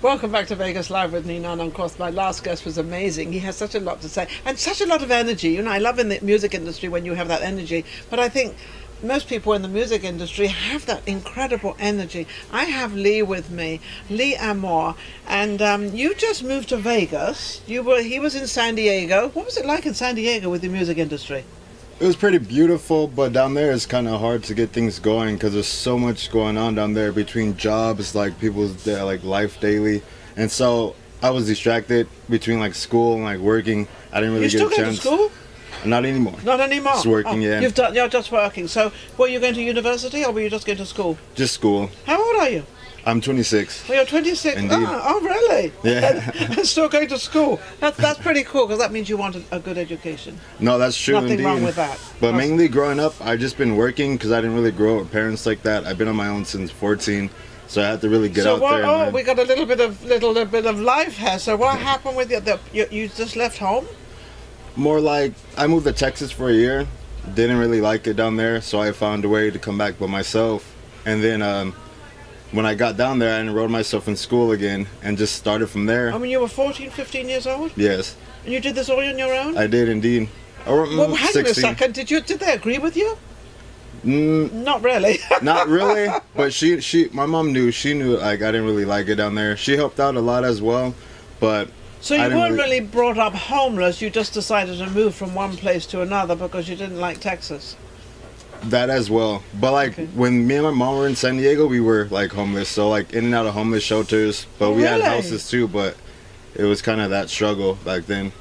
Welcome back to Vegas Live with Ninon. Of course, my last guest was amazing. He has such a lot to say and such a lot of energy. You know, I love in the music industry when you have that energy, but I think most people in the music industry have that incredible energy. I have Lee with me, Lee Armour, and you just moved to Vegas. He was in San Diego. What was it like in San Diego with the music industry? It was pretty beautiful, but down there it's kind of hard to get things going because there's so much going on down there between jobs, like people's like life daily, and so I was distracted between like school and like working. I didn't really You get still a chance. go to school? Not anymore. Not anymore. Just working, yeah. You're just working. So, were you going to university or were you just going to school? Just school. How old are you? I'm 26. Well, you're 26. Indeed. Oh, really? Yeah. And still going to school. That's pretty cool because that means you want a good education. No, that's true. Nothing indeed. wrong with that. But mainly growing up, I just been working because I didn't really grow up with parents like that. I've been on my own since 14, so I had to really get out there. Oh, we got a little bit of life here. So what happened with you just left home? More like I moved to Texas for a year. Didn't really like it down there, so I found a way to come back by myself. And then when I got down there, I enrolled myself in school again and just started from there. I mean, you were 14, 15 years old? Yes. And you did this all on your own? I did indeed. Well, hang on 16. a second. Did they agree with you? Mm, Not really. not really, but my mom knew. She knew like I didn't really like it down there. She helped out a lot as well, but So you weren't really brought up homeless. You just decided to move from one place to another because you didn't like Texas. that as well. But like when me and my mom were in San Diego, we were like homeless, so like in and out of homeless shelters. But we had houses too. But it was kind of that struggle back then.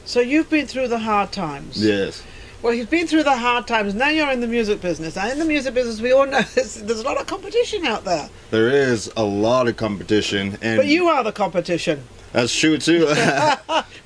So you've been through the hard times. Yes. Well, you've been through the hard times. Now you're in the music business. And in the music business, we all know there's a lot of competition out there. There is a lot of competition, and But you are the competition. that's true too.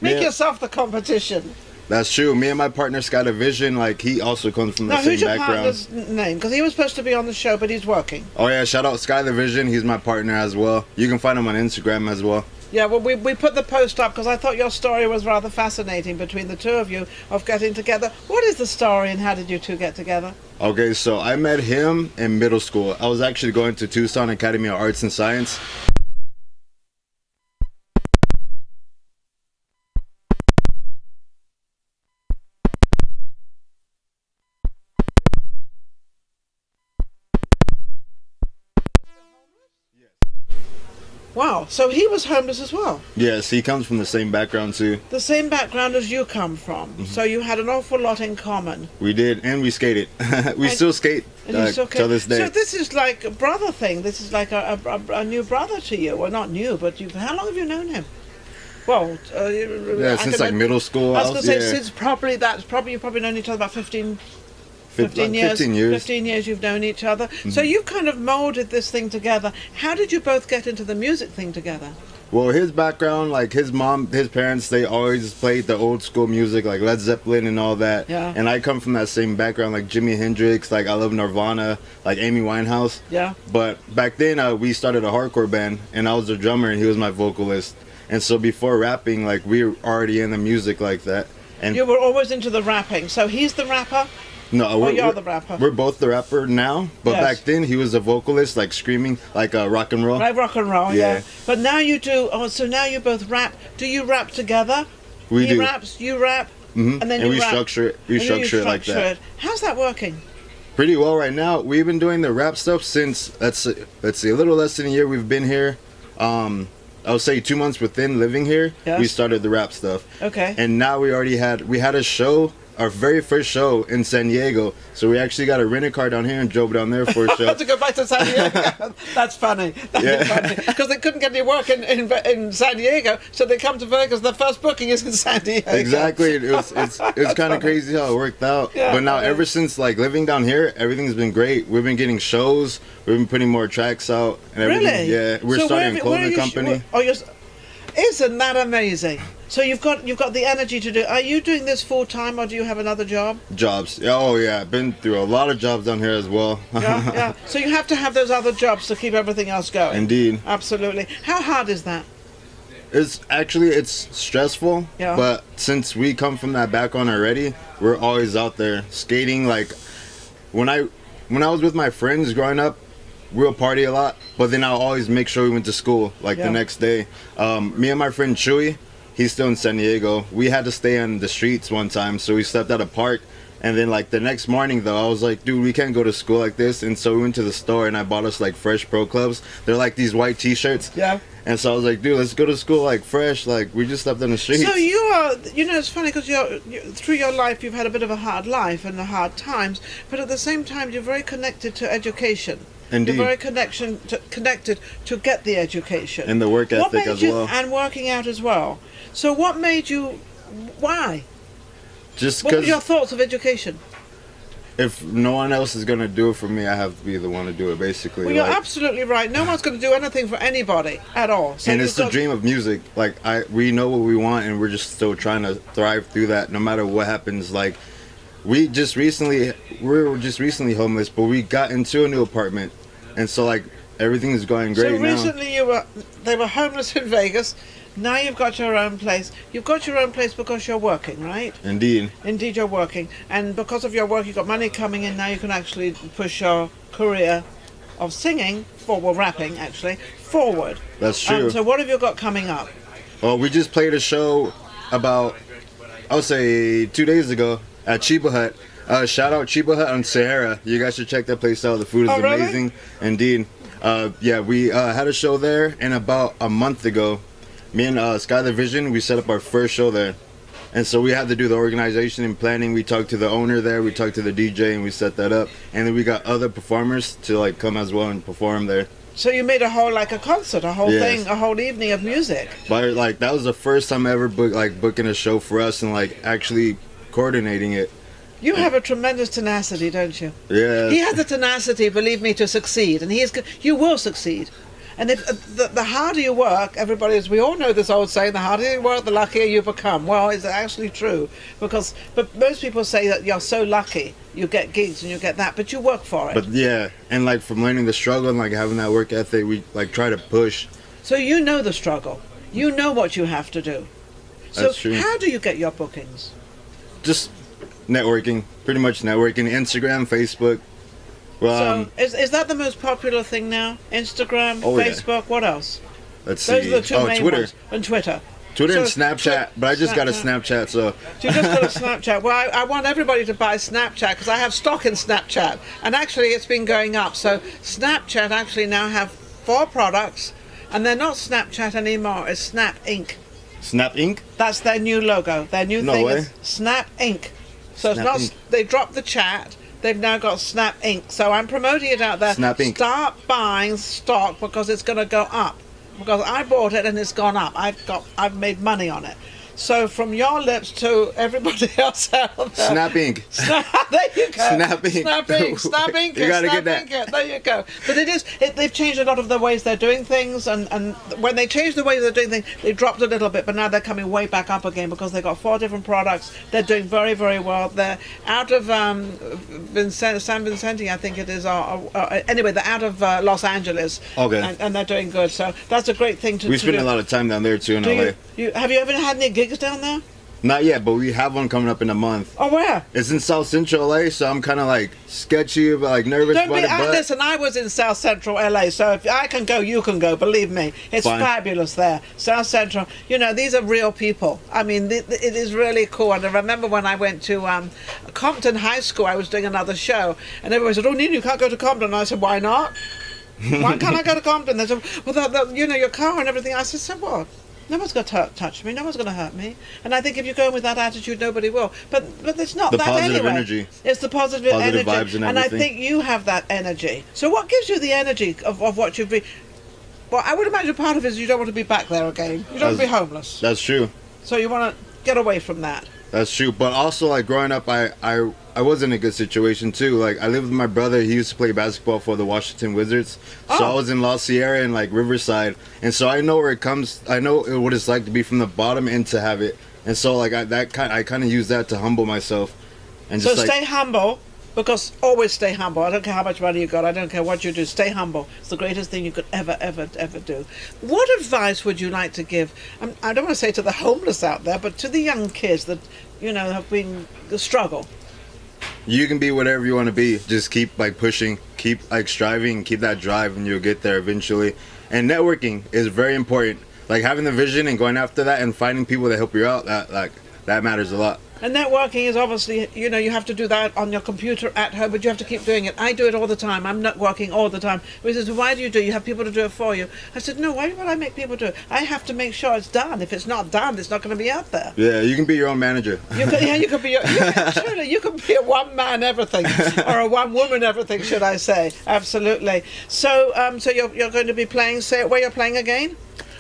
Make yourself the competition. That's true. Me and my partner Scott Vision, like he also comes from the Now, same who's your background. partner's name? Because he was supposed to be on the show, but he's working. Oh yeah, shout out Sky the Vision. He's my partner as well. You can find him on Instagram as well. Yeah, well, we put the post up because I thought your story was rather fascinating between the two of you of getting together. What is the story and how did you two get together? Okay, so I met him in middle school. I was actually going to Tucson Academy of Arts and Science. Wow, so he was homeless as well. Yes, he comes from the same background too. The same background as you come from. So you had an awful lot in common. We did, and we skated. We still skate till this day. So this is like a brother thing. This is like a new brother to you. Well, not new, but how long have you known him? Well, yeah, since like middle school. I was going to say since you've probably known each other about 15 years. 15 years you've known each other. So you kind of molded this thing together. How did you both get into the music thing together? Well, his background, like his mom, his parents, they always played the old school music, like Led Zeppelin and all that. Yeah. And I come from that same background, like Jimi Hendrix, like I love Nirvana, like Amy Winehouse. Yeah. But back then, we started a hardcore band, and I was the drummer, and he was my vocalist. And so before rapping, like we were already in the music like that. And you were always into the rapping. So he's the rapper. No, you're the rapper. We're both the rapper now, but back then he was a vocalist, like screaming, like rock and roll. Like rock and roll, yeah. But now you do. Oh, so now you both rap. Do you rap together? We do. He raps, you rap, and then and you rap. structure it. We structure it like that. How's that working? Pretty well right now. We've been doing the rap stuff since let's see, a little less than a year. We've been here. I would say 2 months within living here. Yes. We started the rap stuff. Okay. And now we had a show. Our very first show in San Diego, so we actually got a rental car down here and drove down there for a show. To go back to San Diego. That's funny. That's funny because they couldn't get any work in San Diego, so they come to Vegas. The first booking is in San Diego. Exactly. It's kind of crazy how it worked out. Yeah, but now ever since like living down here, everything's been great. We've been getting shows. We've been putting more tracks out and everything. Really? Yeah. We're starting a clothing company. Isn't that amazing? So you've got the energy to do. Are you doing this full time or do you have another job? Jobs. Oh yeah, I've been through a lot of jobs down here as well. Yeah. So you have to have those other jobs to keep everything else going. Indeed. Absolutely. How hard is that? It's stressful. Yeah. But since we come from that background already, we're always out there skating. Like when I was with my friends growing up, we'll party a lot, but then I'll always make sure we went to school like the next day. Me and my friend Chewy, he's still in San Diego. We had to stay on the streets one time, so we slept at a park. And then like the next morning though, I was like, dude, we can't go to school like this. And so we went to the store and I bought us like fresh pro clubs. They're like these white t-shirts. Yeah. And so I was like, dude, let's go to school like fresh. Like we just slept on the streets. So you are, you know, it's funny because through your life you've had a bit of a hard life and the hard times, but at the same time you're very connected to education. Indeed. You're very connected to get the education. And the work ethic as well. And working out as well. So what made you, why? Just what were because your thoughts of education? if no one else is going to do it for me, I have to be the one to do it, basically. Well, you're absolutely right. No one's going to do anything for anybody at all. So and it's the dream of music. Like, we know what we want, and we're just still trying to thrive through that no matter what happens. Like, we were just recently homeless, but we got into a new apartment. And so, like, everything is going great now. So recently they were homeless in Vegas. Now you've got your own place. You've got your own place because you're working, right? Indeed. Indeed, you're working. And because of your work, you've got money coming in. Now you can actually push your career of singing, rapping, actually, forward. That's true. So what have you got coming up? Well, we just played a show about, I would say, 2 days ago at Chiba Hut. Shout out Chiba Hut on Sahara. You guys should check that place out. The food is amazing. Indeed. Yeah, we had a show there, and about a month ago, me and Sky the Vision, we set up our first show there. And so we had to do the organization and planning. We talked to the owner there, we talked to the DJ, and we set that up. And then we got other performers to like come as well and perform there. So you made a whole, like a concert, a whole thing, a whole evening of music. But like, that was the first time I ever booking a show for us and like actually coordinating it. You have a tremendous tenacity, don't you? Yeah. He has the tenacity, believe me, to succeed, and you will succeed. And if the harder you work, we all know this old saying, the harder you work, the luckier you become. Well, it's actually true, but most people say that you're so lucky, you get gigs and you get that, but you work for it. But yeah, and like from learning the struggle and like having that work ethic, we like try to push. So you know the struggle, you know what you have to do. So that's true. How do you get your bookings? Just networking, pretty much networking. Instagram, Facebook. So is that the most popular thing now? Instagram, Facebook, what else? Let's see. Those are the two main Twitter. ones. And Twitter. Twitter and Snapchat, but I just got a Snapchat, so... You just got a Snapchat. Well, I want everybody to buy Snapchat because I have stock in Snapchat. And actually, it's been going up. So Snapchat actually now have 4 products, and they're not Snapchat anymore. It's Snap Inc. Snap Inc.? That's their new logo. Their new thing is Snap Inc. So it's not... They dropped the chat. They've now got Snap Inc. So I'm promoting it out there. Snap Inc. Start buying stock because it's going to go up. Because I bought it and it's gone up. I've made money on it. So from your lips to everybody else out there. Snap Inc. There you go. Snap Inc. Snap Inc. Snap Inc. You gotta Snap get that. Inc. There you go. But they've changed a lot of the ways they're doing things, and when they changed the way they're doing things, they dropped a little bit, but now they're coming way back up again because they've got 4 different products. They're doing very, very well. They're out of San Vicente, I think it is. Anyway, they're out of Los Angeles. Okay. And they're doing good. So that's a great thing to do. We spend a lot of time down there too in LA. Have you ever had any gigs down there? Not yet, but we have one coming up in a month. Oh, where? It's in South Central LA, so I'm kind of like sketchy, but like nervous about it. Listen, I was in South Central LA, so if I can go, you can go. Believe me, it's fabulous there. South Central, you know, these are real people. I mean, it is really cool. And I remember when I went to Compton High School, I was doing another show, and everybody said, "Oh, Ninon, you can't go to Compton." And I said, "Why not? Why can't I go to Compton?" They said, "Well, you know, your car and everything." I said, "So what? No one's going to touch me. No one's going to hurt me." And I think if you go in with that attitude, nobody will. But it's not the that positive anyway. Energy. It's the positive energy. Vibes and I think you have that energy. So what gives you the energy of what you've been... Well, I would imagine part of it is you don't want to be back there again. You don't want to be homeless. That's true. So you want to get away from that. That's true. But also, like, growing up, I was in a good situation, too. Like, I lived with my brother. He used to play basketball for the Washington Wizards. So I was in La Sierra and, like, Riverside. And so I know where it comes. I know what it's like to be from the bottom and to have it. And so, like, I kind of use that to humble myself. And just, so stay humble, because always stay humble. I don't care how much money you got. I don't care what you do. Stay humble. It's the greatest thing you could ever do. What advice would you like to give? I don't want to say to the homeless out there, but to the young kids that, you know, have been the struggle. you can be whatever you want to be. Just keep like pushing, keep like striving, keep that drive, and you'll get there eventually. And networking is very important. Like having the vision and going after that and finding people that help you out, that matters a lot. And networking is obviously, you know, you have to do that on your computer at home, but you have to keep doing it. I do it all the time. I'm networking all the time. He says, why do you do it? You have people to do it for you. I said, no, why would I make people do it? I have to make sure it's done. If it's not done, it's not going to be out there. Yeah, you can be your own manager. You could be truly, you could be a one-man everything, or a one-woman everything, should I say. Absolutely. So so you're going to be playing, say where you're playing again?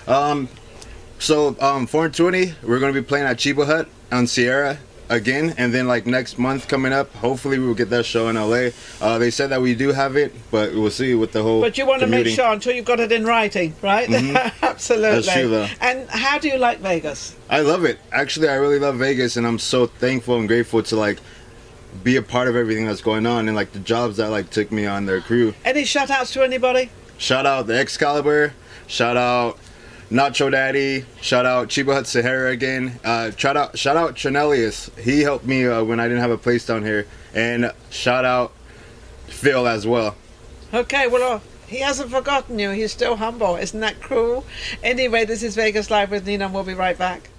420, we're going to be playing at Chiba Hut on Sierra again, and then like next month coming up, hopefully we will get that show in LA. They said that we do have it, but we'll see with the whole But you want commuting. to make sure until you've got it in writing, right? Absolutely. That's true, though. And how do you like Vegas? I love it. Actually, I really love Vegas, and I'm so thankful and grateful to like be a part of everything that's going on, and like the jobs that like took me on their crew. Any shout outs to anybody? Shout out the Excalibur, shout out Nacho Daddy, shout out Chiba Hut Sahara again, shout out Trinelius, he helped me when I didn't have a place down here, and shout out Phil as well. Okay, well he hasn't forgotten you, he's still humble, isn't that cool? Anyway, this is Vegas Live with Ninon, we'll be right back.